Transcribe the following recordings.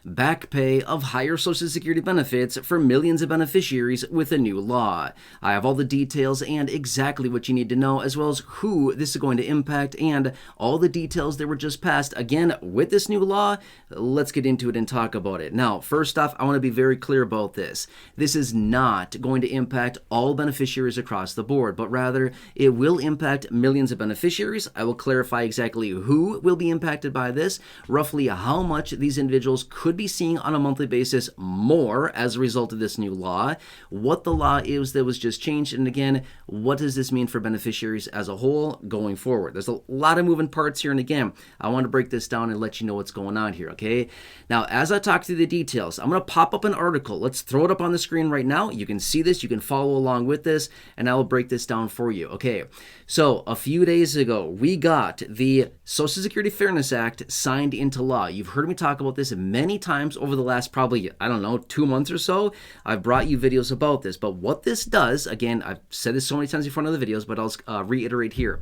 Backpay of higher Social Security benefits for millions of beneficiaries with a new law. I have all the details and exactly what you need to know, as well as who this is going to impact and all the details that were just passed. Again, with this new law, let's get into it and talk about it. Now, first off, I want to be very clear about this. This is not going to impact all beneficiaries across the board, but rather it will impact millions of beneficiaries. I will clarify exactly who will be impacted by this, roughly how much these individuals could be seeing on a monthly basis more as a result of this new law, what the law is that was just changed, and again, what does this mean for beneficiaries as a whole going forward. There's a lot of moving parts here, and again, I want to break this down and let you know what's going on here, okay? Now, as I talk through the details, I'm going to pop up an article. Let's throw it up on the screen right now. You can see this, you can follow along with this, and I will break this down for you, okay? So, a few days ago, we got the Social Security Fairness Act signed into law. You've heard me talk about this many times over the last probably, 2 months or so. I've brought you videos about this, but what this does, again, I've said this so many times before in other videos, but I'll reiterate here.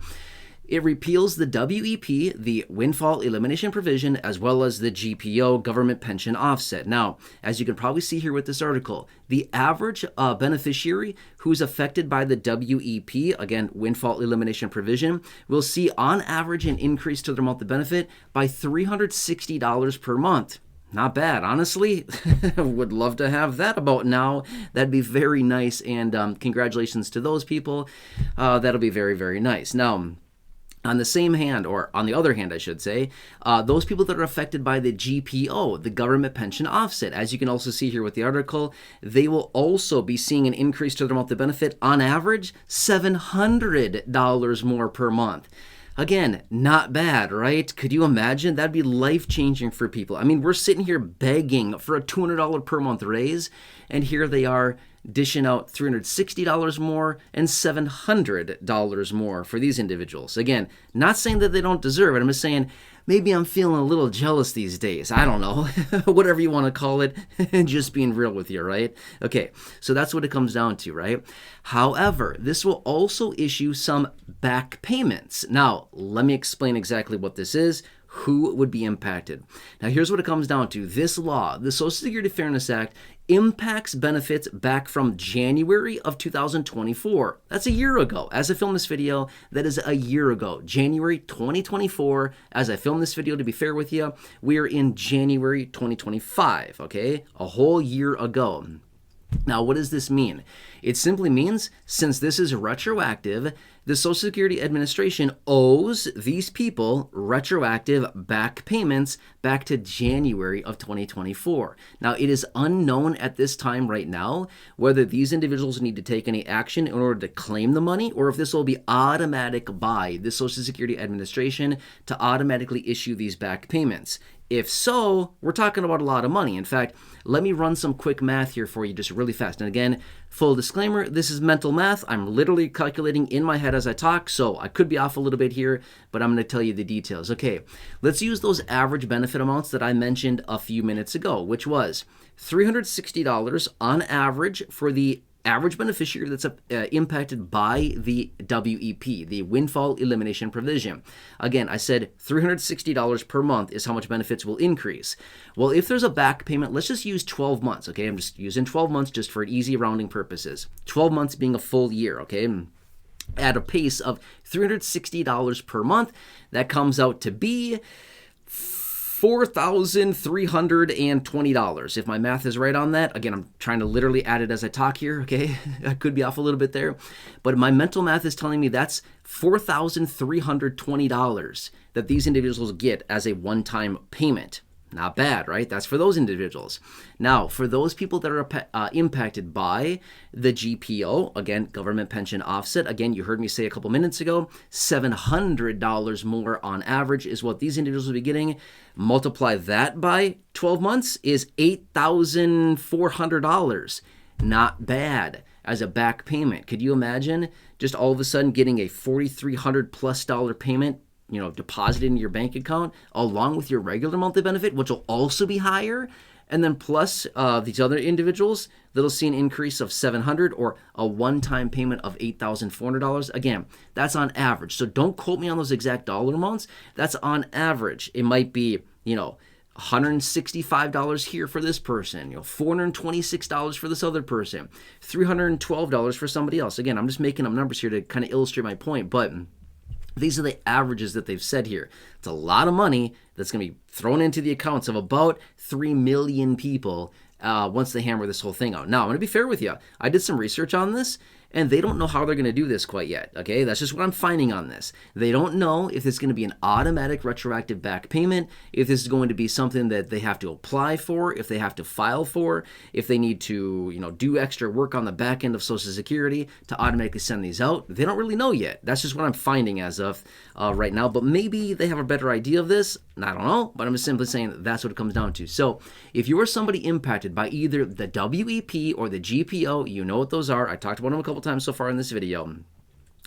It repeals the WEP, the windfall elimination provision, as well as the GPO, government pension offset. Now, as you can probably see here with this article, the average beneficiary who's affected by the WEP, again, windfall elimination provision, will see on average an increase to their monthly benefit by $360 per month. Not bad, honestly. Would love to have that about now. That'd be very nice, and congratulations to those people. That'll be very, very nice. Now, on the same hand, or on the other hand, I should say, those people that are affected by the GPO, the government pension offset, as you can also see here with the article, they will also be seeing an increase to their monthly benefit, on average, $700 more per month. Again, not bad, right? Could you imagine? That'd be life-changing for people. I mean, we're sitting here begging for a $200 per month raise, and here they are dishing out $360 more and $700 more for these individuals. Again, not saying that they don't deserve it. I'm just saying maybe I'm feeling a little jealous these days. I don't know. Whatever you want to call it. Just being real with you, right? Okay, so that's what it comes down to, right? However, this will also issue some back payments. Now, let me explain exactly what this is. Who would be impacted? Now, here's what it comes down to. This law, the Social Security Fairness Act, impacts benefits back from January of 2024. That's a year ago. As I film this video, that is a year ago. January 2024. As I film this video, to be fair with you, we're in January 2025, okay? A whole year ago. Now, what does this mean? It simply means, since this is retroactive, the Social Security Administration owes these people retroactive back payments back to January of 2024. Now, it is unknown at this time right now whether these individuals need to take any action in order to claim the money, or if this will be automatic by the Social Security Administration to automatically issue these back payments. If so, we're talking about a lot of money. In fact, let me run some quick math here for you just really fast. And again, full disclaimer, this is mental math. I'm literally calculating in my head as I talk, so I could be off a little bit here, but I'm going to tell you the details. Okay, let's use those average benefit amounts that I mentioned a few minutes ago, which was $360 on average for the average beneficiary that's impacted by the WEP, the windfall elimination provision. Again, I said $360 per month is how much benefits will increase. Well, if there's a back payment, let's just use 12 months, okay? I'm just using 12 months just for easy rounding purposes. 12 months being a full year, okay? At a pace of $360 per month, that comes out to be $4,320. If my math is right on that, again, I'm trying to literally add it as I talk here, okay? I could be off a little bit there, but my mental math is telling me that's $4,320 that these individuals get as a one-time payment. Not bad, right? That's for those individuals. Now, for those people that are impacted by the GPO, again, government pension offset, again, you heard me say a couple minutes ago, $700 more on average is what these individuals will be getting. Multiply that by 12 months is $8,400. Not bad as a back payment. Could you imagine just all of a sudden getting a $4,300 plus payment deposited in your bank account along with your regular monthly benefit, which will also be higher, and then plus these other individuals that'll see an increase of $700 or a one-time payment of $8,400. Again, that's on average. So don't quote me on those exact dollar amounts. That's on average. It might be, $165 here for this person, $426 for this other person, $312 for somebody else. Again, I'm just making up numbers here to kind of illustrate my point, but these are the averages that they've said here. It's a lot of money that's going to be thrown into the accounts of about 3 million people once they hammer this whole thing out. Now, I'm going to be fair with you. I did some research on this, and they don't know how they're going to do this quite yet, okay? That's just what I'm finding on this. They don't know if it's going to be an automatic retroactive back payment, if this is going to be something that they have to apply for, if they have to file for, if they need to, do extra work on the back end of Social Security to automatically send these out. They don't really know yet. That's just what I'm finding as of right now, but maybe they have a better idea of this. I don't know, but I'm just simply saying that's what it comes down to. So if you are somebody impacted by either the WEP or the GPO, you know what those are. I talked about them a couple times so far in this video.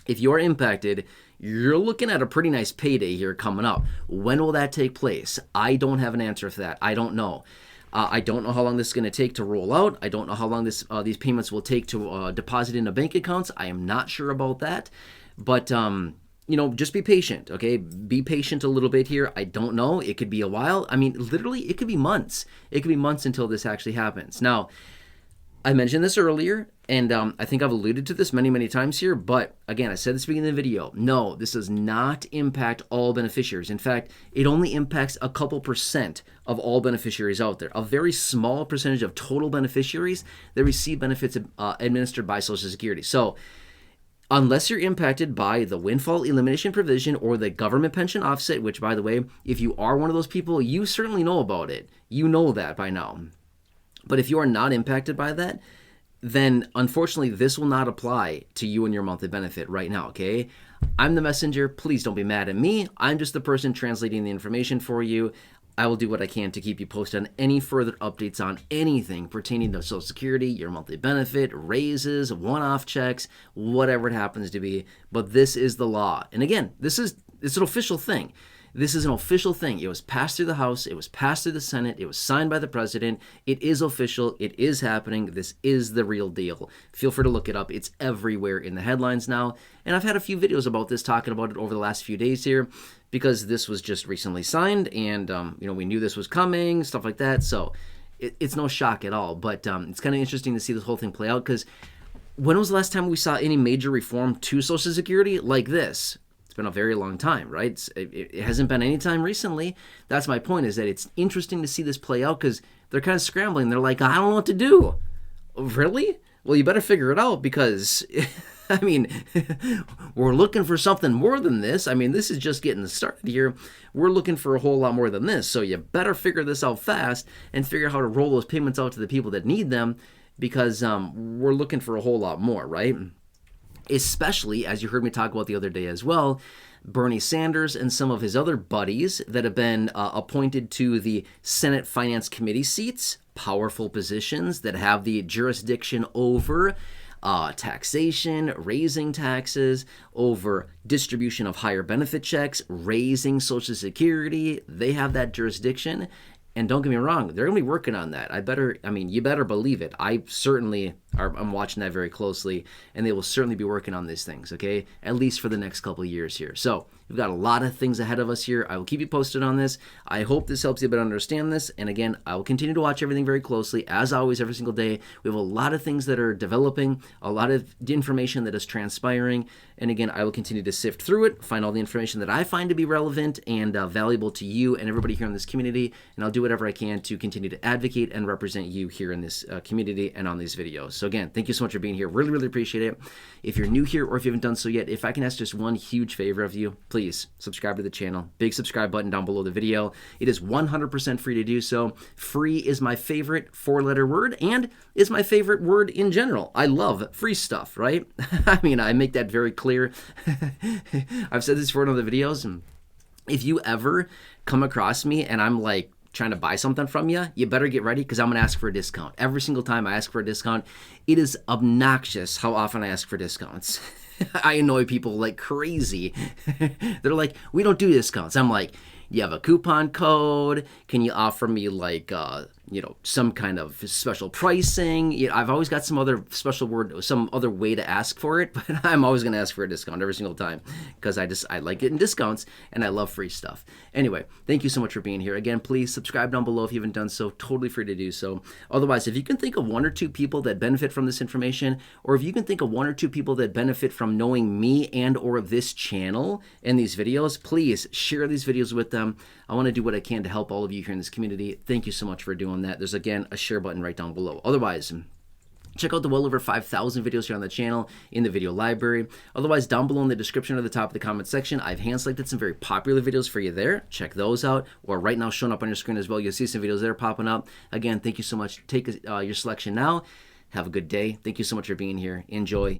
If you're impacted, you're looking at a pretty nice payday here coming up. When will that take place? I don't have an answer for that. I don't know. I don't know how long this is going to take to roll out. I don't know how long these payments will take to deposit into bank accounts. I am not sure about that. But just be patient, okay? Be patient a little bit here. I don't know. It could be a while. I mean, literally, it could be months. It could be months until this actually happens. Now, I mentioned this earlier, and I think I've alluded to this many, many times here, but again, I said this at the beginning of the video. No, this does not impact all beneficiaries. In fact, it only impacts a couple percent of all beneficiaries out there. A very small percentage of total beneficiaries that receive benefits administered by Social Security. So, unless you're impacted by the windfall elimination provision or the government pension offset, which, by the way, if you are one of those people, you certainly know about it. You know that by now. But if you are not impacted by that, then unfortunately this will not apply to you and your monthly benefit right now, okay? I'm the messenger. Please don't be mad at me. I'm just the person translating the information for you. I will do what I can to keep you posted on any further updates on anything pertaining to Social Security, your monthly benefit, raises, one-off checks, whatever it happens to be. But this is the law. And again, it's an official thing. This is an official thing. It was passed through the House. It was passed through the Senate. It was signed by the president. It is official. It is happening. This is the real deal. Feel free to look it up. It's everywhere in the headlines now. And I've had a few videos about this, talking about it over the last few days here, because this was just recently signed, and we knew this was coming, stuff like that. So it's no shock at all. But it's kind of interesting to see this whole thing play out, because when was the last time we saw any major reform to Social Security like this? Been a very long time, right? It hasn't been any time recently. That's my point, is that it's interesting to see this play out, because they're kind of scrambling. They're like, I don't know what to do. Really? Well, you better figure it out, because I mean, we're looking for something more than this. I mean, this is just getting started here. We're looking for a whole lot more than this. So you better figure this out fast and figure out how to roll those payments out to the people that need them, because we're looking for a whole lot more, right? Especially, as you heard me talk about the other day as well, Bernie Sanders and some of his other buddies that have been appointed to the Senate Finance Committee seats, powerful positions that have the jurisdiction over taxation, raising taxes, over distribution of higher benefit checks, raising Social Security. They have that jurisdiction. And don't get me wrong, they're going to be working on that. You better believe it. I'm watching that very closely, and they will certainly be working on these things, okay? At least for the next couple of years here. So we've got a lot of things ahead of us here. I will keep you posted on this. I hope this helps you better understand this. And again, I will continue to watch everything very closely, as always, every single day. We have a lot of things that are developing, a lot of information that is transpiring. And again, I will continue to sift through it, find all the information that I find to be relevant and valuable to you and everybody here in this community. And I'll do whatever I can to continue to advocate and represent you here in this community and on these videos. So again, thank you so much for being here. Really, really appreciate it. If you're new here, or if you haven't done so yet, if I can ask just one huge favor of you, please subscribe to the channel. Big subscribe button down below the video. It is 100% free to do so. Free is my favorite four-letter word, and is my favorite word in general. I love free stuff, right? I make that very clear. I've said this for in other videos. And if you ever come across me and I'm like trying to buy something from you, you better get ready, because I'm going to ask for a discount. Every single time I ask for a discount, it is obnoxious how often I ask for discounts. I annoy people like crazy. They're like, we don't do discounts. I'm like, you have a coupon code? Can you offer me like some kind of special pricing. I've always got some other special word, some other way to ask for it, but I'm always going to ask for a discount every single time because I like getting discounts and I love free stuff. Anyway, thank you so much for being here. Again, please subscribe down below if you haven't done so. Totally free to do so. Otherwise, if you can think of one or two people that benefit from this information, or if you can think of one or two people that benefit from knowing me and or this channel and these videos, please share these videos with them. I want to do what I can to help all of you here in this community. Thank you so much for doing that. There's, again, a share button right down below. Otherwise, check out the well over 5,000 videos here on the channel in the video library. Otherwise, down below in the description or the top of the comment section, I've hand selected some very popular videos for you there. Check those out. Or right now showing up on your screen as well, you'll see some videos there popping up. Again, thank you so much. Take your selection now. Have a good day. Thank you so much for being here. Enjoy.